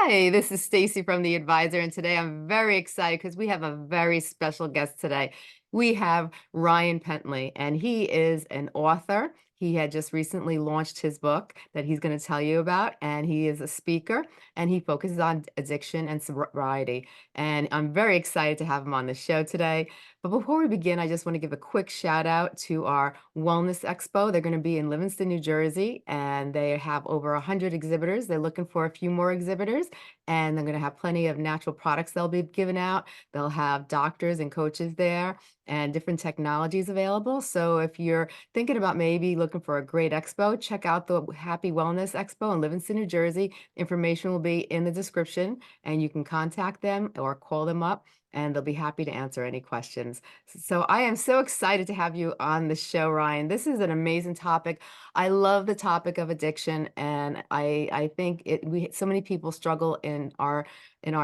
Hi, this is Stacey from The Advisor, and today I'm very excited because we have a very special guest today. We have Ryan Penley, and he is an author. He had just recently launched his book that he's going to tell you about, and he is a speaker, and he focuses on addiction and sobriety. And I'm very excited to have him on the show today. But before we begin, I just want to give a quick shout out to our Wellness Expo. They're going to be in Livingston, New Jersey, and they have over 100 exhibitors. They're looking for a few more exhibitors, and they're going to have plenty of natural products they'll be giving out. They'll have doctors and coaches there and different technologies available. So if you're thinking about maybe looking for a great expo, check out the Happy Wellness Expo in Livingston, New Jersey. Information will be in the description, and you can contact them or call them up, and they'll be happy to answer any questions. So I am so excited to have you on the show, Ryan. This is an amazing topic. I love the topic of addiction, and I think we so many people struggle in our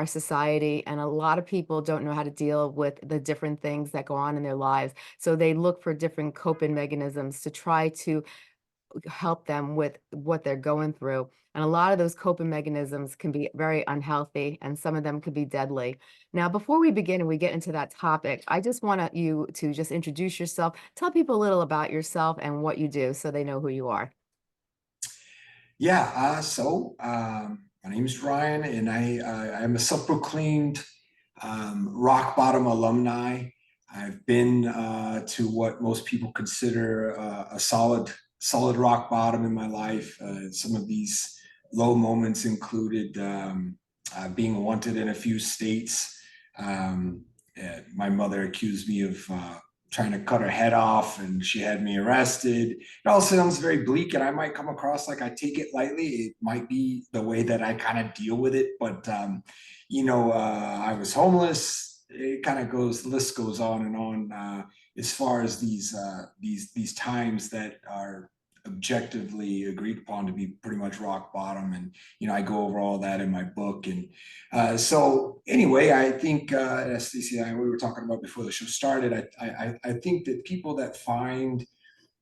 society, and a lot of people don't know how to deal with the different things that go on in their lives. So they look for different coping mechanisms to try to help them with what they're going through. And a lot of those coping mechanisms can be very unhealthy, and some of them could be deadly. Now, before we begin and we get into that topic, I just want you to just introduce yourself, tell people a little about yourself and what you do so they know who you are. My name is Ryan, and I'm a self-proclaimed rock bottom alumni. I've been to what most people consider a solid rock bottom in my life. Some of these low moments included being wanted in a few states. Um, my mother accused me of trying to cut her head off, and she had me arrested. It all sounds very bleak, and I might come across like I take it lightly. It might be the way that I kind of deal with it, but I was homeless. It kind of goes, the list goes on and on. As far as these times that are objectively agreed upon to be pretty much rock bottom, and I go over all that in my book. And so anyway, I think as Stacey and I, we were talking about before the show started, I think that people that find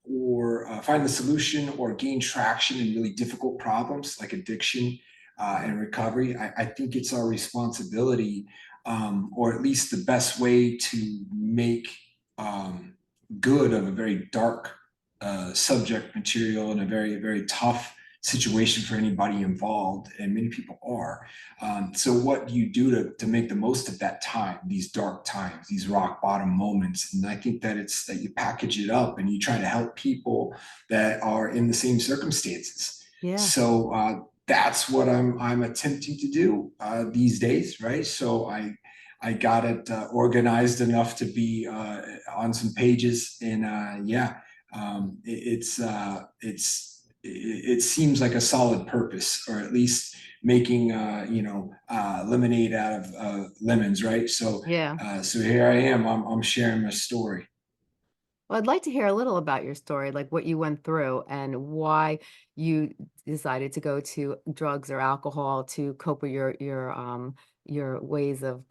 the solution or gain traction in really difficult problems like addiction and recovery, I think it's our responsibility, or at least the best way to make good of a very dark subject material and a very, very tough situation for anybody involved, and many people are. So what do you do to make the most of that time, these dark times, these rock bottom moments? And I think that it's that you package it up and you try to help people that are in the same circumstances. Yeah. So that's what I'm attempting to do these days, right? So I got it organized enough to be on some pages, and it seems like a solid purpose, or at least making lemonade out of lemons, right? Yeah. So here I am. I'm sharing my story. Well, I'd like to hear a little about your story, like what you went through and why you decided to go to drugs or alcohol to cope with your ways of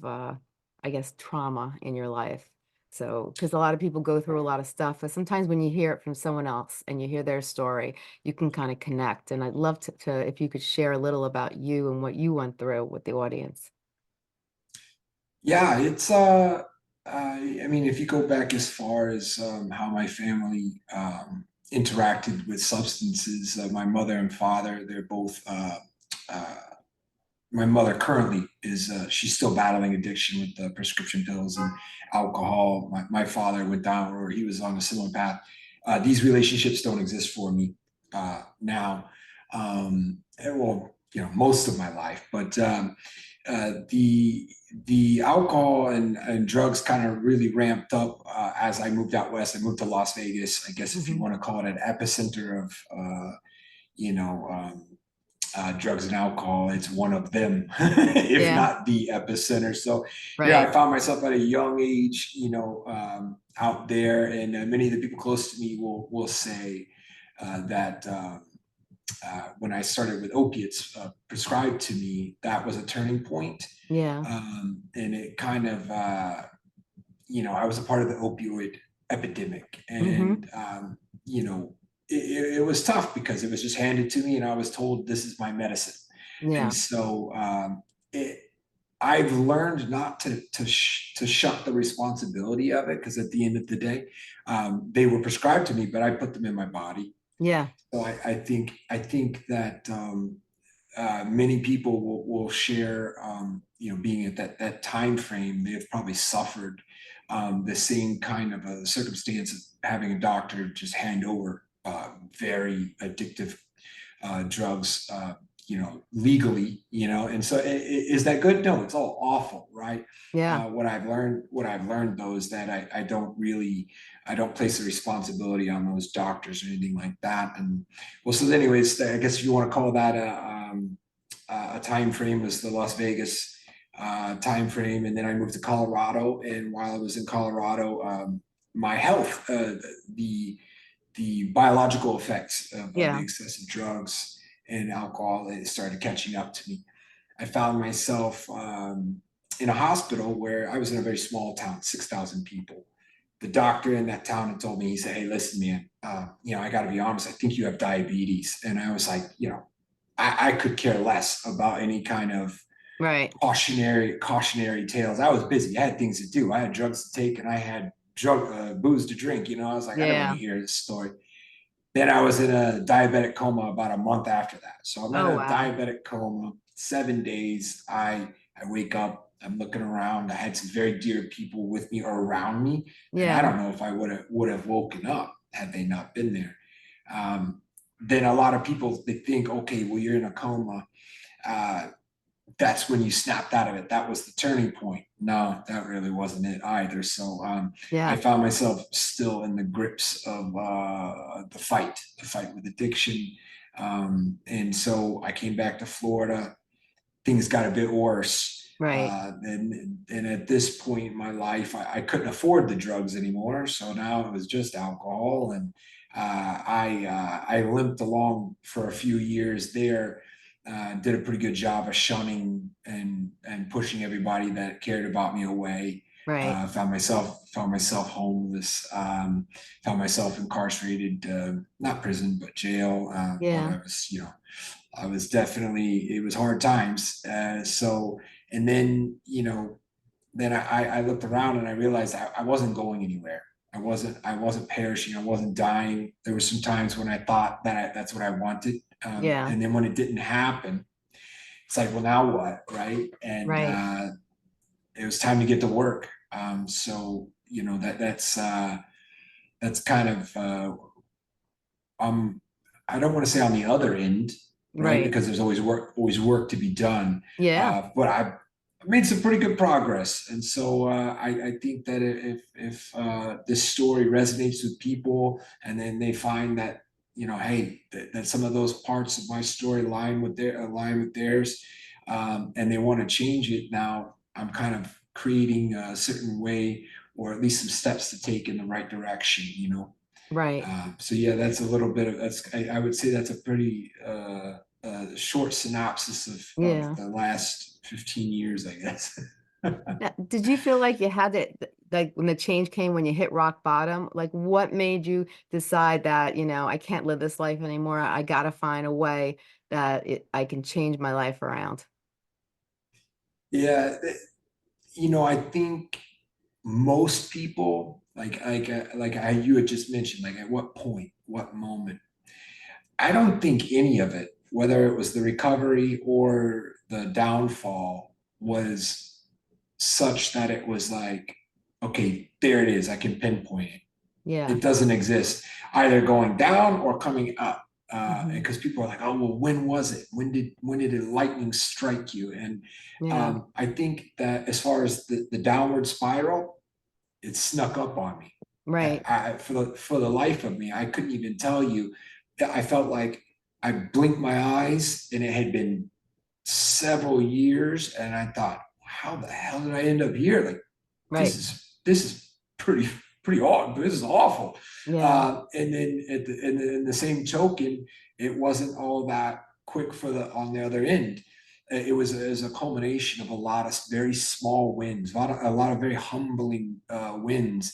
I guess trauma in your life. So, because a lot of people go through a lot of stuff, but sometimes when you hear it from someone else and you hear their story, you can kind of connect. And I'd love to if you could share a little about you and what you went through with the audience. Yeah, I mean, if you go back as far as how my family interacted with substances, my mother and father, they're both, uh, my mother currently is, she's still battling addiction with prescription pills and alcohol. My father went down, or he was on a similar path. These relationships don't exist for me now. Well, most of my life, but the alcohol and drugs kind of really ramped up as I moved out west. I moved to Las Vegas, I guess if you Hmm. want to call it an epicenter of you know um, drugs and alcohol. It's one of them, if Yeah, not the epicenter. So yeah, I right. found myself at a young age, out there, and many of the people close to me will say that. When I started with opiates prescribed to me, that was a turning point. Yeah. And it kind of, I was a part of the opioid epidemic. Hmm. And, it was tough because it was just handed to me and I was told this is my medicine. Yeah. And so it, I've learned not to shut the responsibility of it, because at the end of the day, they were prescribed to me, but I put them in my body. Yeah. So I think that many people will share, being at that time frame, they've probably suffered the same kind of a circumstance of having a doctor just hand over very addictive drugs, legally, and so is that good? No, it's all awful, right? Yeah. What I've learned though is that I don't place the responsibility on those doctors or anything like that. And well, so anyways, I guess if you want to call that a time frame, was the Las Vegas time frame, and then I moved to Colorado. And while I was in Colorado, my health, the biological effects of the Yeah. excessive drugs and alcohol, it started catching up to me. I found myself in a hospital where I was in a very small town, 6,000 people. The doctor in that town had told me, he said, "Hey, listen, man, I got to be honest. I think you have diabetes." And I was like, I could care less about any kind of Right. cautionary tales. I was busy. I had things to do. I had drugs to take, and I had booze to drink. I was like, I don't want to Yeah. hear this story. Then I was in a diabetic coma about a month after that. So I'm in Oh, a wow. diabetic coma, 7 days. I wake up, I'm looking around. I had some very dear people with me or around me, and I Yeah. don't know if I would have woken up had they not been there. Then a lot of people, they think, okay, well, you're in a coma. Uh, that's when you snapped out of it. That was the turning point. No, that really wasn't it either. So I Yeah. found myself still in the grips of the fight with addiction. And so I came back to Florida. Things got a bit worse. Right. And at this point in my life, I couldn't afford the drugs anymore. So now it was just alcohol. And I limped along for a few years there, did a pretty good job of shunning and pushing everybody that cared about me away. Right. Found myself homeless. Found myself incarcerated, not prison but jail. But Yeah. I was definitely, it was hard times. So and then then I looked around and I realized I wasn't going anywhere. I wasn't perishing. I wasn't dying. There were some times when I thought that that's what I wanted. Yeah. And then when it didn't happen, it's like, well, now what, right? And Right. it was time to get to work. So that's kind of I don't want to say on the other end, right? Right. Because there's always work to be done. Yeah. But I've made some pretty good progress, and so I think that if this story resonates with people, and then they find that hey, that some of those parts of my story align with theirs, and they want to change it. Now I'm kind of creating a certain way, or at least some steps to take in the right direction. Right. So yeah, that's a little bit of I would say that's a pretty short synopsis of Yeah. the last 15 years, I guess. Now, did you feel like you had it, like when the change came, when you hit rock bottom? Like, what made you decide that, I can't live this life anymore. I got to find a way that I can change my life around. Yeah, I think most people like you had just mentioned, like at what point, what moment. I don't think any of it, whether it was the recovery or the downfall, was such that it was like, okay, there it is. I can pinpoint it. Yeah. It doesn't exist either going down or coming up. Hmm. Because people are like, oh well, when was it? When did a lightning strike you? And Yeah. I think that as far as the downward spiral, it snuck up on me. Right. For the life of me, I couldn't even tell you. I felt like I blinked my eyes, and it had been several years, and I thought, how the hell did I end up here? Like Right. this is pretty awful. This is awful. Yeah. And then in the same token, it wasn't all that quick on the other end. It was a culmination of a lot of very small wins, a lot of very humbling wins.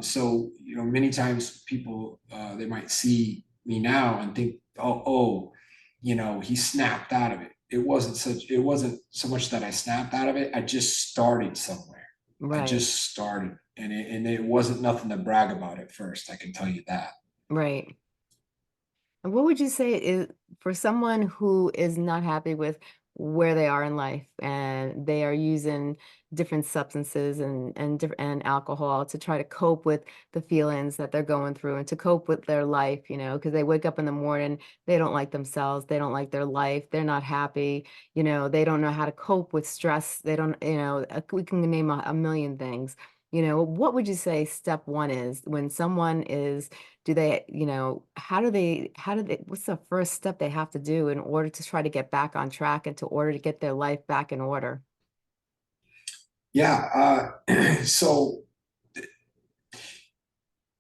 So many times people they might see me now and think, oh, he snapped out of it. it wasn't so much that I snapped out of it. I just started somewhere. I Right. just started, and it wasn't nothing to brag about at first. I can tell you that. Right. And what would you say is for someone who is not happy with where they are in life and they are using different substances and alcohol to try to cope with the feelings that they're going through and to cope with their life, because they wake up in the morning, they don't like themselves, they don't like their life, they're not happy, they don't know how to cope with stress, they don't, we can name a million things. What would you say step one is when someone is do they, how do they, what's the first step they have to do in order to try to get back on track and to order to get their life back in order? Yeah. So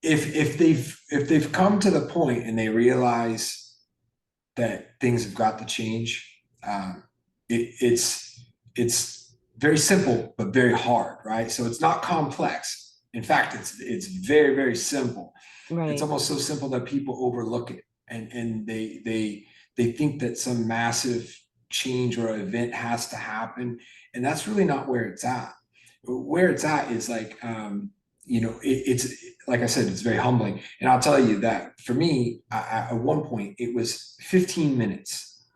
if they've come to the point and they realize that things have got to change, it's very simple but very hard, right? So it's not complex. In fact, it's very very simple. It's Right, almost so simple that people overlook it, and they think that some massive change or event has to happen, and that's really not where it's at. Where it's at is like, it's like I said, it's very humbling. And I'll tell you that for me, at one point, it was 15 minutes.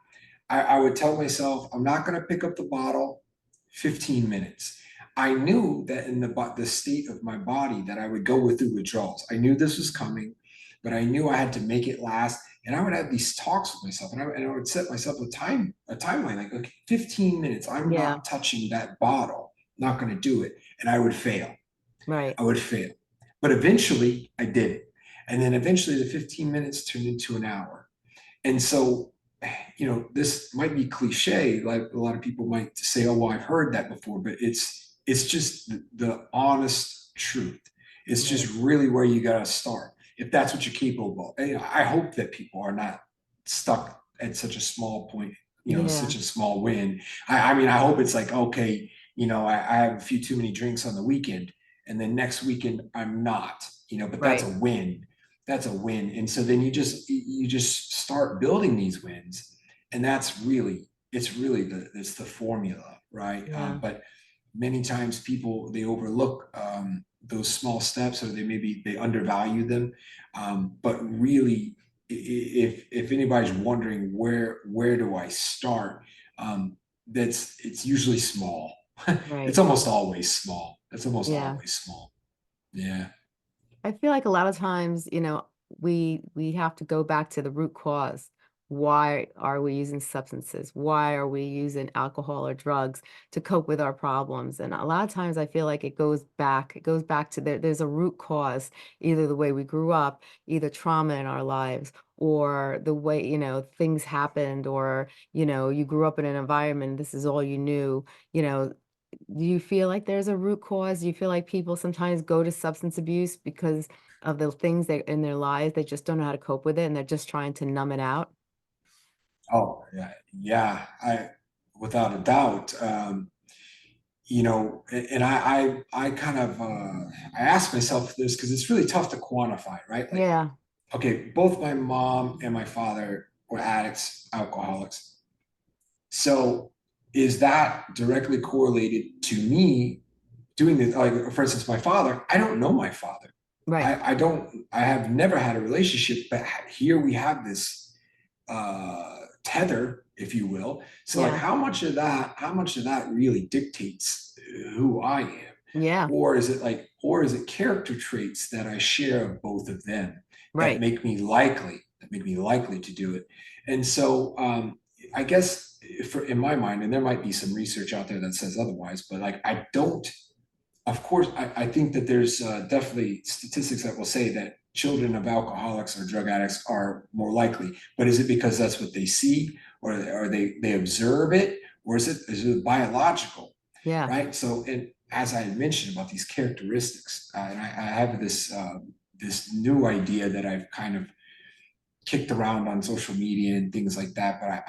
I would tell myself, I'm not going to pick up the bottle. 15 minutes. I knew that in the state of my body that I would go with the withdrawals. I knew this was coming, but I knew I had to make it last. And I would have these talks with myself, and I would set myself a timeline, like, okay, 15 minutes. I'm yeah, not touching that bottle. Not going to do it, and I would fail. right, I would fail. But eventually I did it. And then eventually the 15 minutes turned into an hour. And so, this might be cliche, like a lot of people might say, oh, well, I've heard that before, but it's just the honest truth. It's right. just really where you got to start. If that's what you're capable of. I hope that people are not stuck at such a small point, Yeah, such a small win. I mean, I hope it's like, okay, I have a few too many drinks on the weekend, and then next weekend I'm not, but that's a right. win. That's a win. And so then you just start building these wins, and it's really it's the formula, right? Yeah, But many times people, they overlook those small steps, or they undervalue them. But really, if anybody's wondering where do I start, it's usually small. It's right. almost always small. It's almost Yeah. always small. Yeah. I feel like a lot of times, we have to go back to the root cause. Why are we using substances? Why are we using alcohol or drugs to cope with our problems? And a lot of times I feel like it goes back to there's a root cause, either the way we grew up, either trauma in our lives, or the way, things happened, or, you grew up in an environment, this is all you knew, you know, do you feel like there's a root cause? Do you feel like people sometimes go to substance abuse because of the things that in their lives they just don't know how to cope with it and they're just trying to numb it out? Oh, yeah. Yeah. Without a doubt. And I kind of, I ask myself this because it's really tough to quantify, right? Like, Yeah, okay, both my mom and my father were addicts, alcoholics. So is that directly correlated to me doing this? Like, for instance, my father, I don't know my father. right. I have never had a relationship, but here we have this tether, if you will. So like, Yeah, how much of that really dictates who I am? yeah, Or is it character traits that I share of both of them right. that make me likely to do it? And so, I guess in my mind, and there might be some research out there that says otherwise, but like, I don't, of course, I think that there's definitely statistics that will say that children of alcoholics or drug addicts are more likely. But is it because that's what they see, or they observe it, or is it biological, Yeah, right? So, and as I mentioned about these characteristics, and I have this new idea that I've kind of kicked around on social media and things like that, but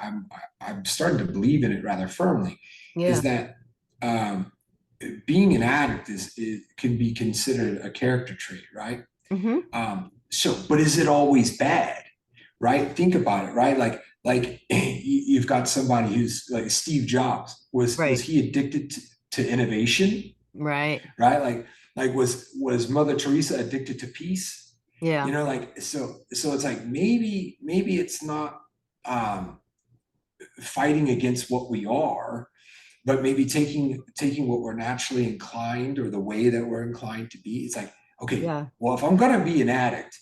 I'm starting to believe in it rather firmly. Is yeah. that um, being an addict is can be considered a character trait, right? Mm-hmm. So, but is it always bad, right? Think about it, right? Like you've got somebody who's like Steve Jobs. Was Right. he addicted to innovation? Right. Right? Like was Mother Teresa addicted to peace? Yeah. Like so it's like maybe it's not um fighting against what we are, but maybe taking what we're naturally inclined or the way that we're inclined to be. It's like, okay, Yeah. well, if I'm gonna be an addict,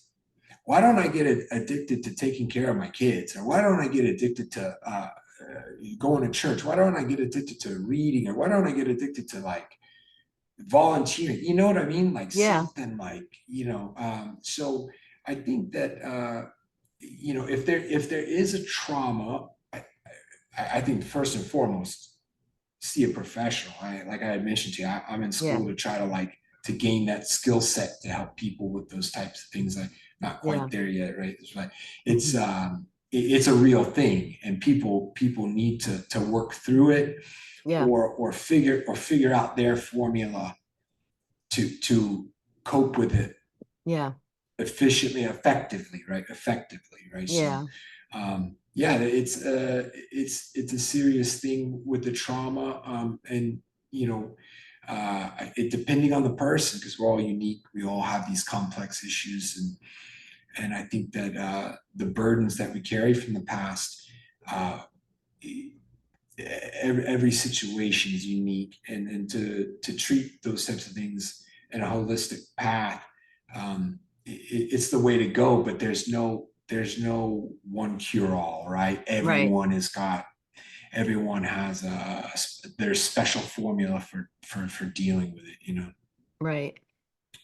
why don't I get addicted to taking care of my kids? Or why don't I get addicted to going to church? Why don't I get addicted to reading? Or why don't I get addicted to like volunteering? You know what I mean? Like Yeah. something like, so I think that, if there is a trauma, I think first and foremost, see a professional. Like I had mentioned to you, I'm in Yeah. school to try to to gain that skill set to help people with those types of things. Like not Yeah. quite there yet, right? But it's Hmm. it's a real thing, and people need to work through it, Yeah. or figure out their formula to cope with it Yeah. efficiently, effectively, right? Effectively, right? So, Yeah. yeah, it's a serious thing with the trauma, and it depending on the person, because we're all unique. We all have these complex issues, and I think that the burdens that we carry from the past. Every situation is unique, and to treat those types of things in a holistic path, it's the way to go. But there's no one cure all, right? Right. Everyone has their special formula for dealing with it. Right.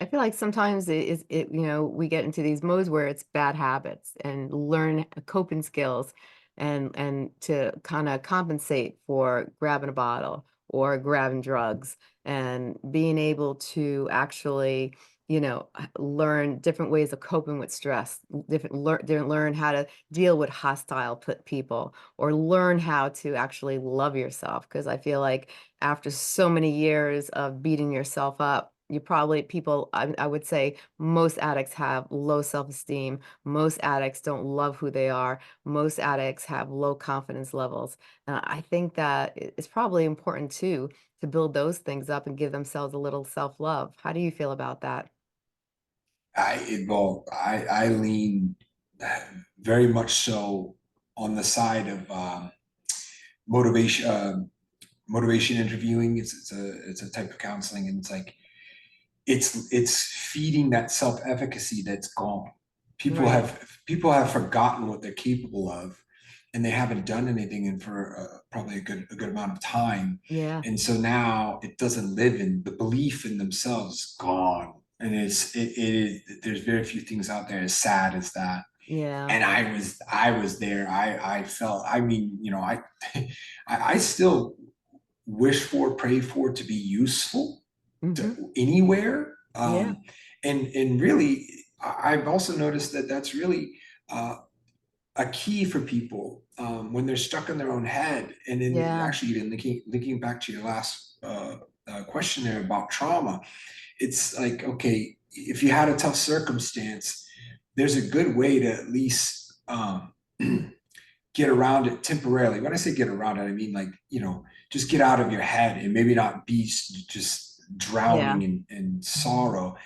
I feel like sometimes we get into these modes where it's bad habits and learn coping skills and to kind of compensate for grabbing a bottle or grabbing drugs and being able to actually, learn different ways of coping with stress, learn how to deal with hostile people or learn how to actually love yourself. Because I feel like after so many years of beating yourself up, you probably people I would say most addicts have low self-esteem. Most addicts don't love who they are. Most addicts have low confidence levels. And I think that it's probably important too to build those things up and give themselves a little self-love. How do you feel about that? I lean very much so on the side of motivation. Motivation interviewing. It's a type of counseling, and it's like it's feeding that self-efficacy that's gone. People Right. have people have forgotten what they're capable of, and they haven't done anything in for probably a good amount of time. Yeah. And so now it doesn't live in the belief in themselves is gone. And there's very few things out there as sad as that. Yeah. And I was there. I felt, I mean, I still wish for, pray for to be useful Hmm. to anywhere. Yeah. And really, I've also noticed that that's really uh, a key for people when they're stuck in their own head. And then Yeah. actually, even linking back to your last question there about trauma, it's like, okay, if you had a tough circumstance, there's a good way to at least get around it temporarily. When I say get around it, I mean like, just get out of your head and maybe not be just Yeah. drowning in sorrow.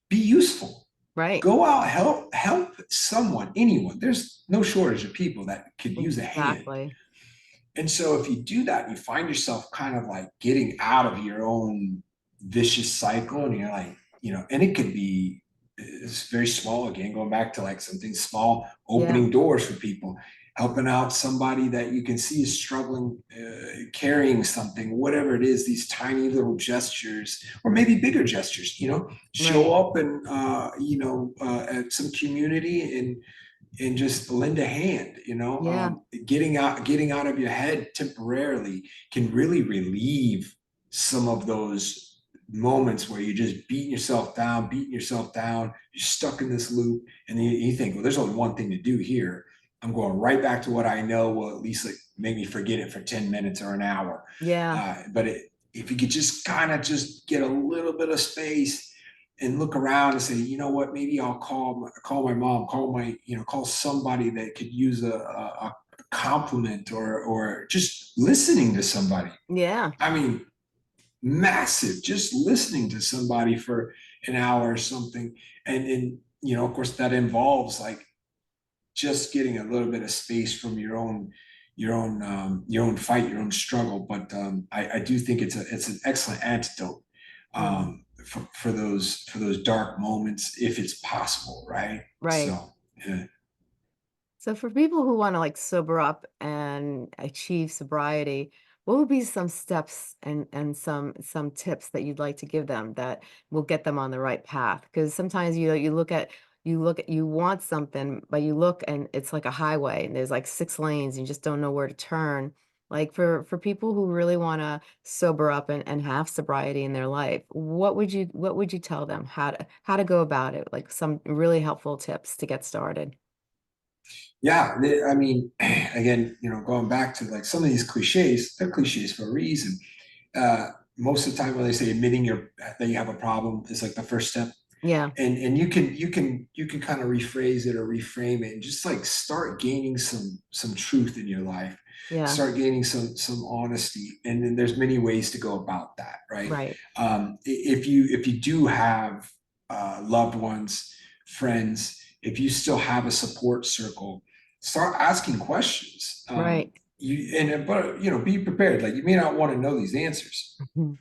Be useful. Right. Go out, help someone, anyone. There's no shortage of people that could use a hand. Exactly. And so if you do that, you find yourself kind of like getting out of your own vicious cycle, and you're like, and it could be it's very small, again, going back to like something small, Yeah. opening doors for people, helping out somebody that you can see is struggling, carrying something, whatever it is, these tiny little gestures, or maybe bigger gestures, show Right. up and, at some community and just lend a hand. Yeah. Getting out of your head temporarily can really relieve some of those moments where you're just beating yourself down, you're stuck in this loop, and then you think, well, there's only one thing to do here. I'm going right back to what I know will at least like make me forget it for 10 minutes or an hour. Yeah. But if you could just kind of just get a little bit of space and look around and say, you know what, maybe I'll call my mom, call somebody that could use a compliment or just listening to somebody. Yeah. I mean, massive, just listening to somebody for an hour or something. And of course that involves like just getting a little bit of space from your own fight, your own struggle. But I do think it's an excellent antidote Mm. for those dark moments if it's possible, right? Right. So yeah. So for people who want to like sober up and achieve sobriety, what would be some steps and some tips that you'd like to give them that will get them on the right path? Because sometimes you want something, but you look and it's like a highway and there's like 6 lanes and you just don't know where to turn. Like for people who really want to sober up and have sobriety in their life, what would you tell them how to go about it? Like some really helpful tips to get started. Yeah, I mean, again, going back to like some of these cliches, they're cliches for a reason. Most of the time when they say admitting that you have a problem is like the first step. Yeah. And you can kind of rephrase it or reframe it and just like start gaining some truth in your life, Yeah. start gaining some honesty. And then there's many ways to go about that, right? Right. If you do have loved ones, friends, if you still have a support circle, start asking questions. Right. But be prepared. Like you may not want to know these answers, Mhm.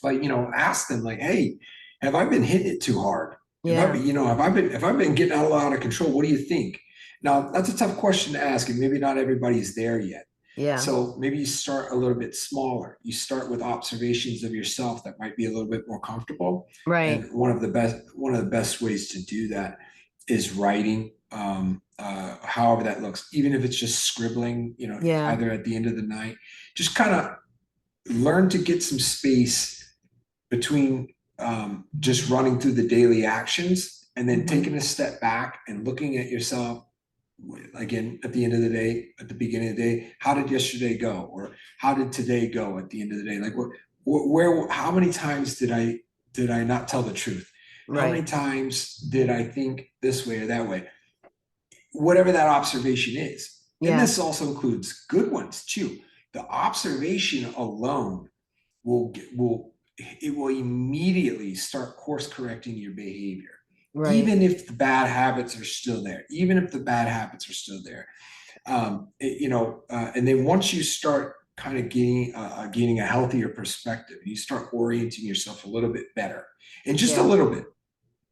but ask them like, hey, have I been hitting it too hard? Have I Yeah. been, have I been getting a little out of control? What do you think? Now that's a tough question to ask, and maybe not everybody's there yet. Yeah. So maybe you start a little bit smaller. You start with observations of yourself that might be a little bit more comfortable. Right. And one of the best ways to do that is writing. However that looks, even if it's just scribbling, Yeah. either at the end of the night, just kind of learn to get some space between just running through the daily actions and then Hmm. taking a step back and looking at yourself again at the end of the day, at the beginning of the day. How did yesterday go, or how did today go at the end of the day? Like how many times did I not tell the truth? How many Right. times did I think this way or that way? Whatever that observation is. And Yeah. this also includes good ones too. The observation alone will immediately start course correcting your behavior, Right. even if the bad habits are still there, and then once you start kind of gaining a healthier perspective, you start orienting yourself a little bit better, and just a Yeah. little bit,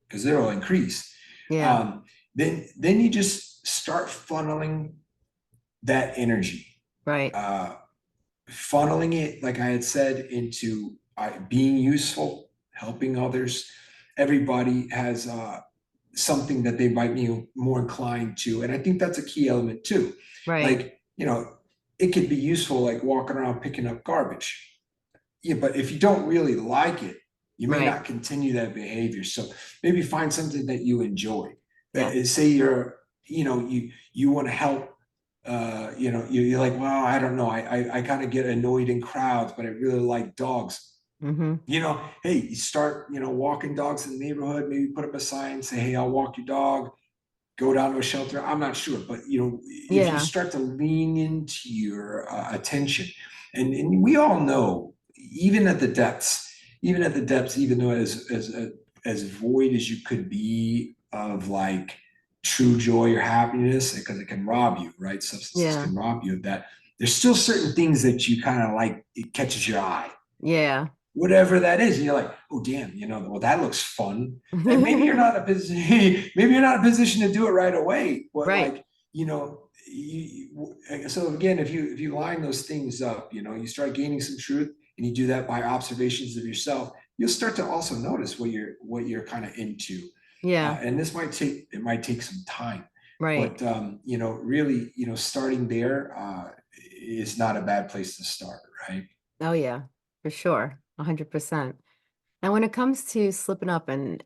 because it'll increase. Yeah. um, then you just start funneling that energy, Right. uh, funneling it, like I had said, into being useful, helping others. Everybody has something that they might be more inclined to. And I think that's a key element too. Right. Like, it could be useful, like walking around picking up garbage. Yeah, but if you don't really like it, you may Right. not continue that behavior. So maybe find something that you enjoy. Yes. Say you want to help. You're like, well, I don't know. I kind of get annoyed in crowds, but I really like dogs. Hmm. Hey, you start, walking dogs in the neighborhood. Maybe put up a sign, say, hey, I'll walk your dog. Go down to a shelter. I'm not sure, but if you Yeah. start to lean into your attention, and we all know, even at the depths, even though as void as you could be of like true joy or happiness, because it can rob you, right? Substances Yeah. can rob you of that. There's still certain things that you kind of like, it catches your eye, Yeah. whatever that is. And you're like, oh damn, well, that looks fun. And maybe you're not in a position, maybe you're not in a position to do it right away, but Right. like, so again, if you line those things up, you start gaining some truth, and you do that by observations of yourself, you'll start to also notice what you're kind of into. Yeah. And it might take some time, Right. but really, starting there is not a bad place to start, right? Oh yeah, for sure. 100%. And when it comes to slipping up and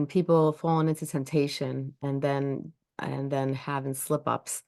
people falling into temptation and then having slip ups,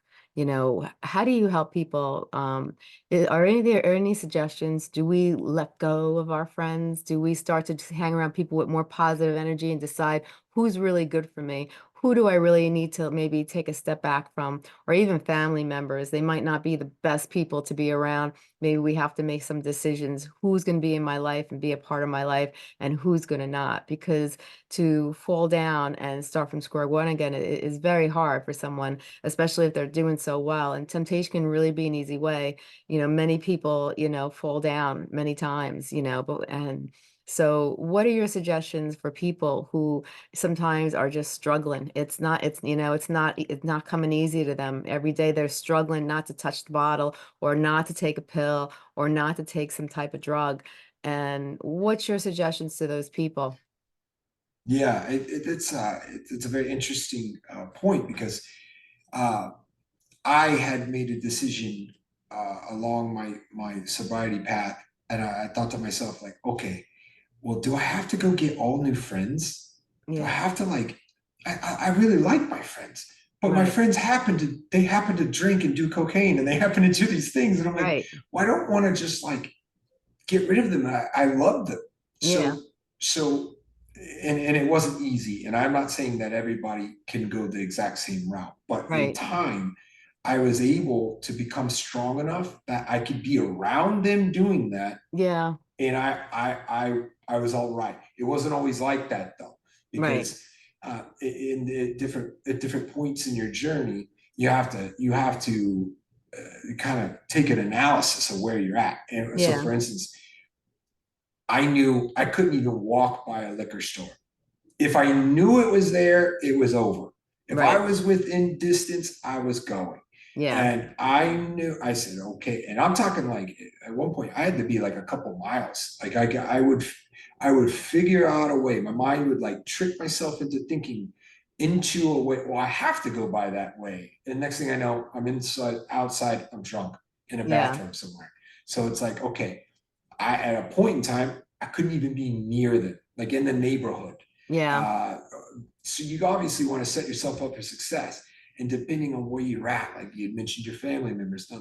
how do you help people? Are any suggestions? Do we let go of our friends? Do we start to just hang around people with more positive energy and decide who's really good for me? who do I really need to maybe take a step back from, or even family members. They might not be the best people to be around. Maybe we have to make some decisions, who's going to be in my life and be a part of my life and who's going to not, because to fall down and start from square one again is very hard for someone, especially if they're doing so well. And temptation can really be an easy way. Many people, fall down many times, and so what are your suggestions for people who sometimes are just struggling? It's not coming easy to them. Every day they're struggling not to touch the bottle or not to take a pill or not to take some type of drug. And what's your suggestions to those people? Yeah, it's a very interesting point because uh, I had made a decision along my sobriety path, and I thought to myself like, okay, well, do I have to go get all new friends? Do I Yeah, have to like? I really like my friends, but my right, friends happen to drink and do cocaine, and they happen to do these things, and I'm like, right. well, I don't want to just like get rid of them. I love them. Yeah, So and it wasn't easy. And I'm not saying that everybody can go the exact same route, but in right. time, I was able to become strong enough that I could be around them doing that, Yeah, and I was all right. It wasn't always like that though, right. because at different points in your journey, you have to kind of take an analysis of where you're at. And so, Yeah, for instance, I knew I couldn't even walk by a liquor store. If I knew it was there, it was over. If I right. was within distance, I was going. Yeah, And I knew, I said, okay. And I'm talking like at one point, I had to be like a couple miles. Like I would figure out a way. My mind would like trick myself into thinking into a way. Well, I have to go by that way. And next thing I know, I'm inside, outside, I'm drunk in a yeah, bathroom somewhere. So it's like, okay, at a point in time, I couldn't even be near them, like in the neighborhood. yeah, Uh, so you obviously want to set yourself up for success. And depending on where you're at, like you had mentioned your family members,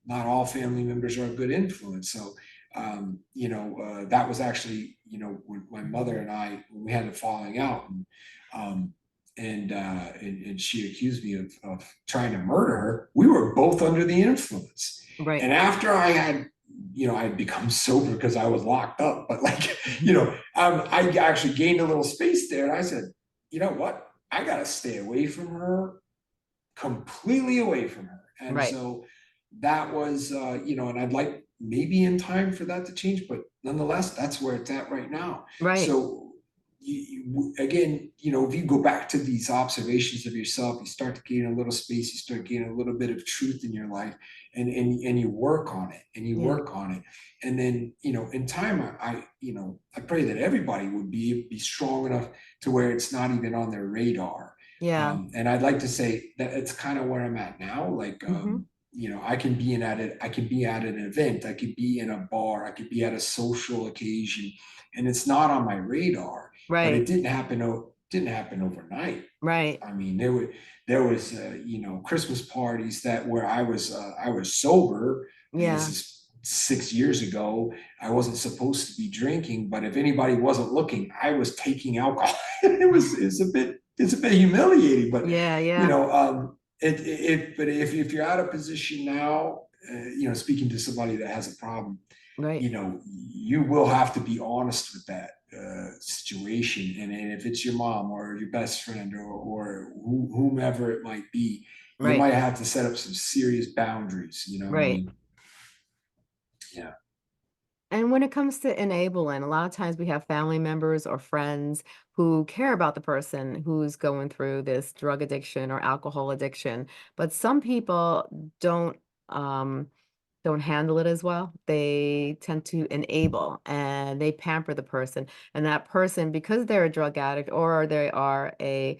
not all family members are a good influence. So, that was actually, when my mother and I, when we had a falling out, um, and she accused me of trying to murder her. We were both under the influence. right. And after I had I'd become sober because I was locked up. But like, I actually gained a little space there, and I said, you know what? I got to stay away from her, completely away from her. And Right, so that was, and I'd like maybe in time for that to change, but nonetheless, that's where it's at right now. right. So again, if you go back to these observations of yourself, you start to gain a little space, you start gaining a little bit of truth in your life, and you work on it, and you Yeah, work on it. And then, in time, I pray that everybody would be strong enough to where it's not even on their radar. yeah. And I'd like to say that it's kind of where I'm at now. Like, Hmm. I can be I can be at an event, I could be in a bar, I could be at a social occasion, and it's not on my radar. But it Right, didn't happen overnight. right. I mean, there was Christmas parties that where I was sober, and this Yeah, is 6 years ago. I wasn't supposed to be drinking, but if anybody wasn't looking, I was taking alcohol. It's a bit humiliating, but yeah, yeah. but if you're out of position now, speaking to somebody that has a problem, Right, you will have to be honest with that situation. And if it's your mom or your best friend or whomever it might be, you right, might have to set up some serious boundaries. You know what I right. mean? Yeah. And when it comes to enabling, a lot of times we have family members or friends who care about the person who's going through this drug addiction or alcohol addiction, but some people don't um don't handle it as well. They tend to enable and they pamper the person. And that person, because they're a drug addict or they are a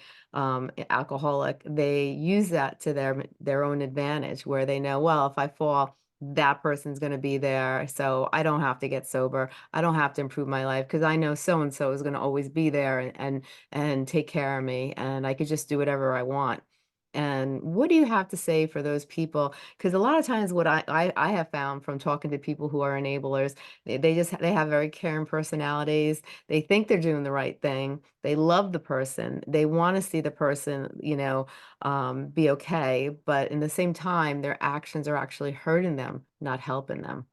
alcoholic, they use that to their own advantage, where they know, well, if I fall, that person's going to be there. So I don't have to get sober. I don't have to improve my life because I know so and so is going to always be there and take care of me, and I could just do whatever I want. And what do you have to say for those people? Because a lot of times what I have found from talking to people who are enablers, they just they have very caring personalities. They think they're doing the right thing. They love the person. They want to see the person, be okay. But in the same time, their actions are actually hurting them, not helping them.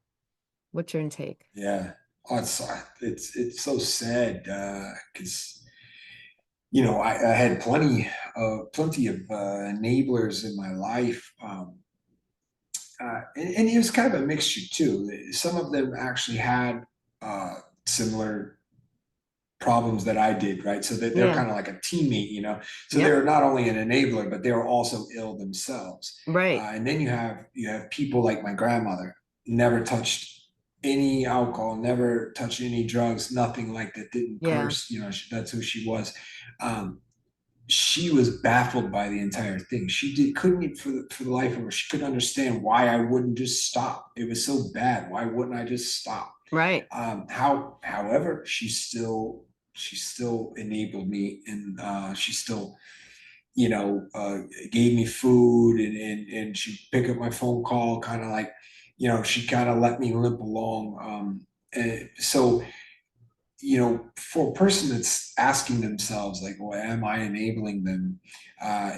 What's your intake? Yeah. Oh, it's so sad because I had plenty of enablers in my life, and it was kind of a mixture too. Some of them actually had similar problems that I did, right? So that they're Yeah, kind of like a teammate, So yep, they're not only an enabler, but they're also ill themselves. right, And then you have people like my grandmother, never touched any alcohol, never touched any drugs, nothing like that, didn't yeah, curse, that's who she was. Um, she was baffled by the entire thing. Couldn't for the life of her, she couldn't understand why I wouldn't just stop. It was so bad. Why wouldn't I just stop? right, However, she still enabled me, and she still, gave me food, and she'd pick up my phone call, kind of like, she kind of let me limp along. So for a person that's asking themselves, like, well, am I enabling them?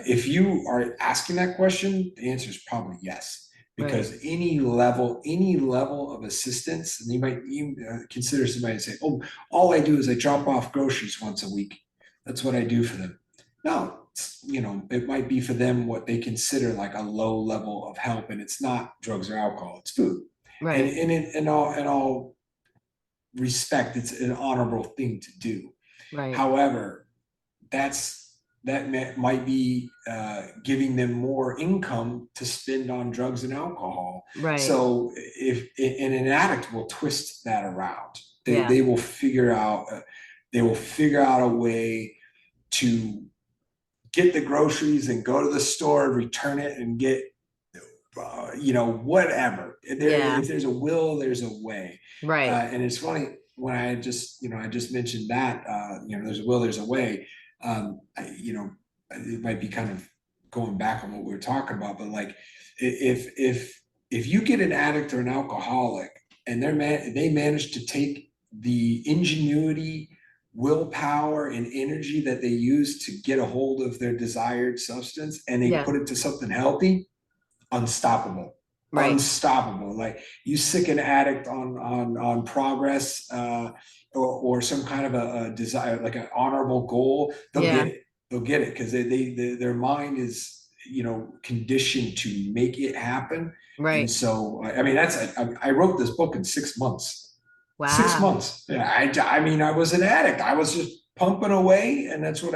If you are asking that question, the answer is probably yes, right, because any level of assistance, and you might even consider somebody and say, oh, all I do is I drop off groceries once a week. That's what I do for them. No, it might be for them what they consider like a low level of help, and it's not drugs or alcohol, it's food. And right, in all respect, it's an honorable thing to do. right, However, that might be giving them more income to spend on drugs and alcohol. right, So if and an addict will twist that around, they yeah, they will figure out a way to get the groceries and go to the store and return it and get whatever. yeah, If there's a will, there's a way. right, And it's funny when I just mentioned that, there's a will, there's a way. It might be kind of going back on what we were talking about, but like if you get an addict or an alcoholic and they manage to take the ingenuity, willpower, and energy that they use to get a hold of their desired substance and they yeah, put it to something healthy, unstoppable, right, unstoppable. Like you sick an addict on progress, or some kind of a desire, like an honorable goal, they'll yeah, get it. They'll get it because their mind is conditioned to make it happen. And right. so I mean I wrote this book in 6 months. Six Wow. months. Yeah, I mean, I was an addict. I was just pumping away, and that's what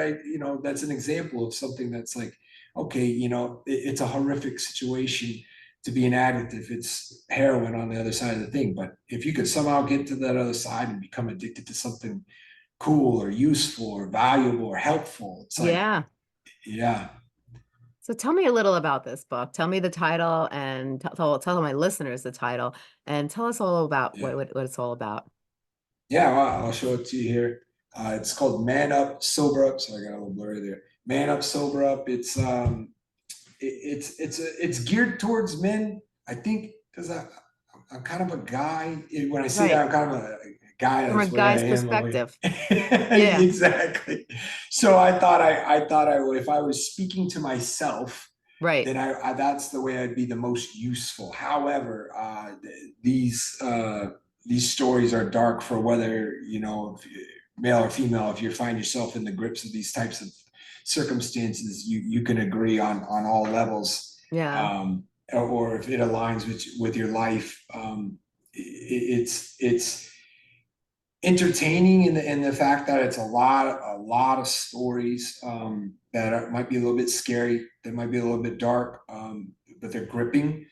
that's an example of something that's like, okay, it's a horrific situation to be an addict if it's heroin on the other side of the thing. But if you could somehow get to that other side and become addicted to something cool or useful or valuable or helpful, it's like, Yeah. yeah, So tell me a little about this book. Tell me the title and tell my listeners the title and tell us all about yeah, what it's all about. yeah. Well, I'll show it to you here. It's called Man Up, Sober Up. So I got a little blurry there. Man Up, Sober Up. It's geared towards men. I think because I'm kind of a guy. When I say that, Right. I'm kind of a guy. From a That's the way I guy's am. perspective. Yeah. Exactly. So I thought if I was speaking to myself, Right. then that's the way I'd be the most useful. However, these stories are dark for whether male or female. If you find yourself in the grips of these types of circumstances, you can agree on all levels, Yeah. or if it aligns with your life. It's entertaining in the fact that it's a lot of stories might be a little bit scary, that might be a little bit dark, but they're gripping.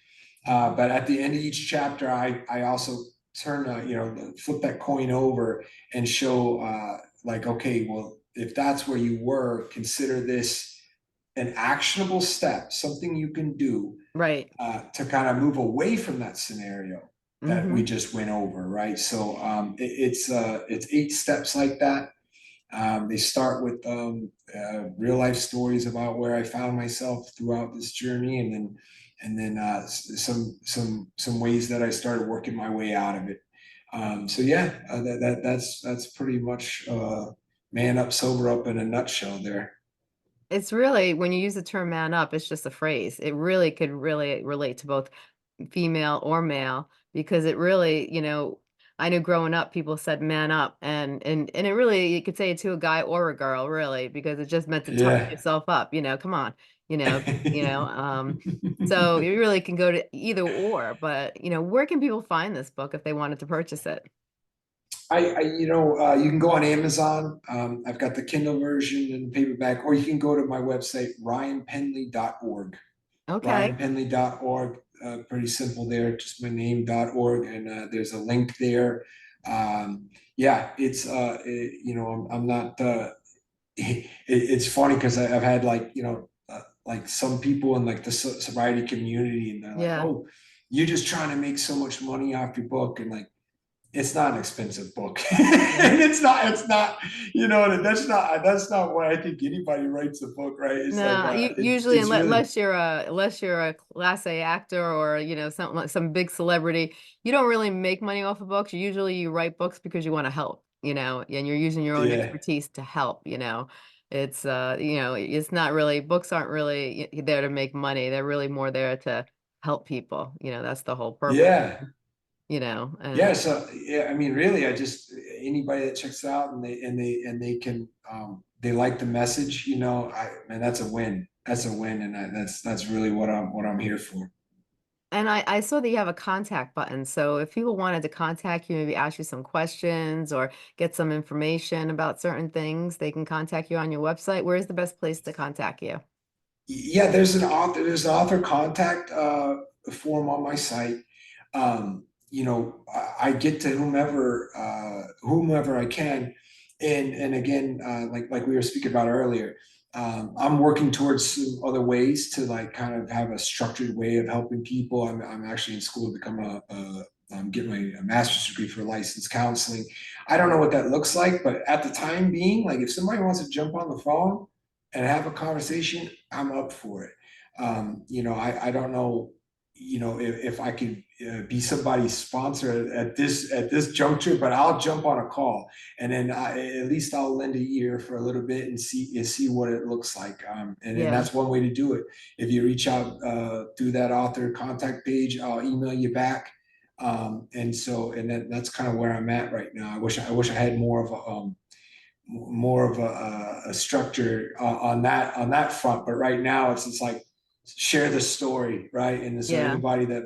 But at the end of each chapter, I also flip that coin over and show, like, okay, well, if that's where you were, consider this an actionable step, something you can do Right. to kind of move away from that scenario that we Mm-hmm. just went over, right? So it's 8 steps like that, They start with real life stories about where I found myself throughout this journey, and then some ways that I started working my way out of it. So yeah, that's pretty much man up, sober up in a nutshell there. It's really, when you use the term man up, it's just a phrase. It really could really relate to both female or male, because it really, I knew growing up people said man up, and it really, you could say it to a guy or a girl, really, because it just meant to toughen Yeah. yourself up, come on, you know, you know, um so you really can go to either or, but where can people find this book if they wanted to purchase it? You can go on Amazon. I've got the Kindle version and paperback, or you can go to my website, ryanpenley.org. Okay. ryanpenley.org. Pretty simple there, just my name.org, and there's a link there. Yeah, I'm not. It's funny because I've had like some people in like the sobriety community, and they're like, Yeah. "Oh, you're just trying to make so much money off your book," and like it's not an expensive book. Yeah. And it's not, that's not why I think anybody writes a book, right? It's like No, you usually, it's really, unless you're a class A actor, or something like some big celebrity, you don't really make money off of books. Usually you write books because you want to help, and you're using your own yeah. expertise to help. It's not really, books aren't really there to make money. They're really more there to help people. That's the whole purpose, Yeah. Yeah, and so yeah, I mean, really, I just anybody that checks it out and they can they like the message, man, that's a win. That's a win, and that's really what I'm here for. I saw that you have a contact button. So if people wanted to contact you, maybe ask you some questions or get some information about certain things, they can contact you on your website. Where is the best place to contact you? Yeah, there's an author contact form on my site. I get to whomever I can, and again, like we were speaking about earlier, I'm working towards some other ways to like kind of have a structured way of helping people. I'm actually in school to become I'm getting a master's degree for licensed counseling. I don't know what that looks like, but at the time being, like if somebody wants to jump on the phone and have a conversation, I'm up for it. I don't know, if I could be somebody's sponsor at this juncture, but I'll jump on a call, and then at least I'll lend a ear for a little bit and see what it looks like. And then Yeah, that's one way to do it. If you reach out through that author contact page, I'll email you back. And that's kind of where I'm at right now. I wish I had more of a structure on that front. But right now, it's just like share the story, right? And so yeah, anybody that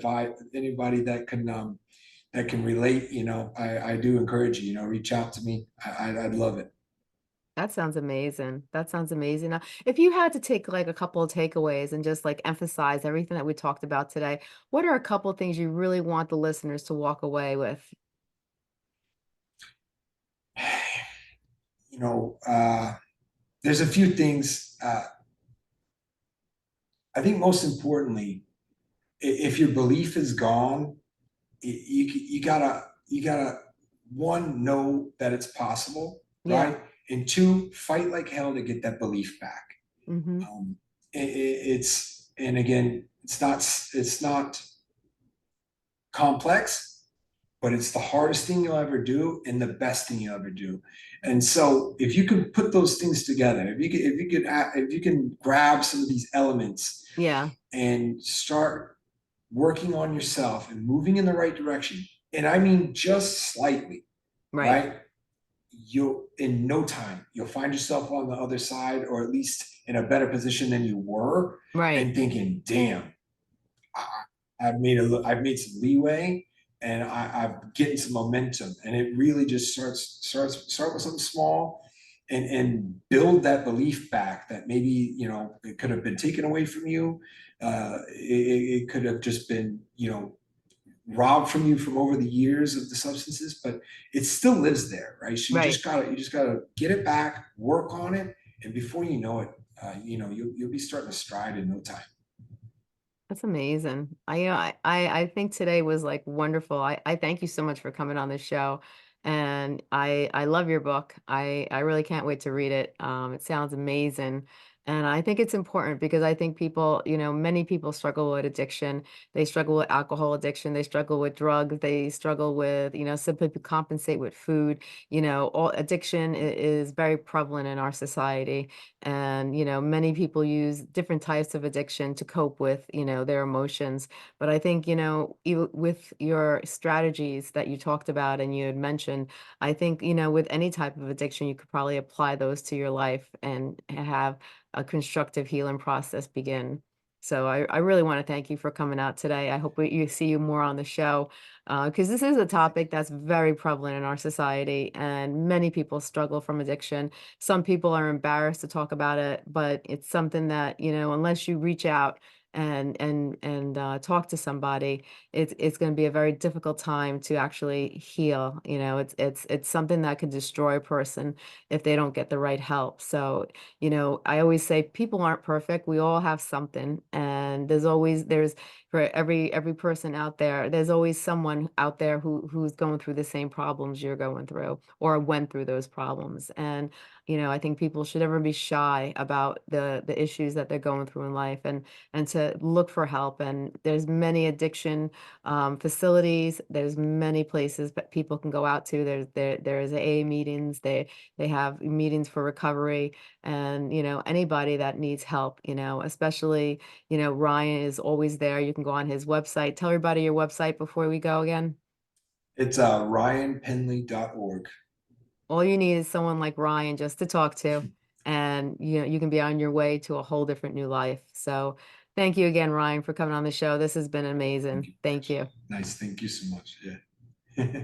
can relate, I do encourage you, reach out to me. I'd love it. that sounds amazing. That sounds amazing. Now, if you had to take like a couple of takeaways and just like emphasize everything that we talked about today, what are a couple of things you really want the listeners to walk away with? There's a few things. I think most importantly, if your belief is gone, you gotta one, know that it's possible, Yeah. right? And two, fight like hell to get that belief back. Mm-hmm. Um, it's and again, it's not complex, but it's the hardest thing you'll ever do and the best thing you'll ever do. And so, if you can put those things together, if you can grab some of these elements Yeah. and start working on yourself and moving in the right direction, and I mean just slightly, Right. right? You'll in no time you'll find yourself on the other side, or at least in a better position than you were, Right. and thinking, damn, I've made some leeway, and I'm getting some momentum, and it really just start with something small, and build that belief back that maybe it could have been taken away from you. It could have just been robbed from you from over the years of the substances, but it still lives there, right? So you Right. just gotta get it back, work on it, and before you know it, you'll be starting to stride in no time. That's amazing. I think today was like wonderful. I thank you so much for coming on the show. And I love your book. I really can't wait to read it. It sounds amazing. And I think it's important because I think people, many people struggle with addiction. They struggle with alcohol addiction. They struggle with drugs. They struggle with, some people compensate with food. All addiction is very prevalent in our society. And, many people use different types of addiction to cope with, their emotions. But I think, with your strategies that you talked about and you had mentioned, I think, with any type of addiction, you could probably apply those to your life and have a constructive healing process begin. So I really want to thank you for coming out today. I hope you see you more on the show because this is a topic that's very prevalent in our society and many people struggle from addiction. Some people are embarrassed to talk about it, but it's something that, unless you reach out and talk to somebody, it's going to be a very difficult time to actually heal. It's something that could destroy a person if they don't get the right help. So, I always say people aren't perfect. We all have something, and there's for every person out there, there's always someone out there who's going through the same problems you're going through or went through those problems. And I think people should never be shy about the issues that they're going through in life and to look for help. And there's many addiction facilities. There's many places that people can go out to. There's AA meetings. They have meetings for recovery, and anybody that needs help. Especially Ryan is always there. You can go on his website. Tell everybody your website before we go again. It's ryanpenley.org. All you need is someone like Ryan just to talk to, and you can be on your way to a whole different new life. So thank you again, Ryan, for coming on the show. This has been Thank amazing. you. Thank you. Nice. Thank you so much. Yeah.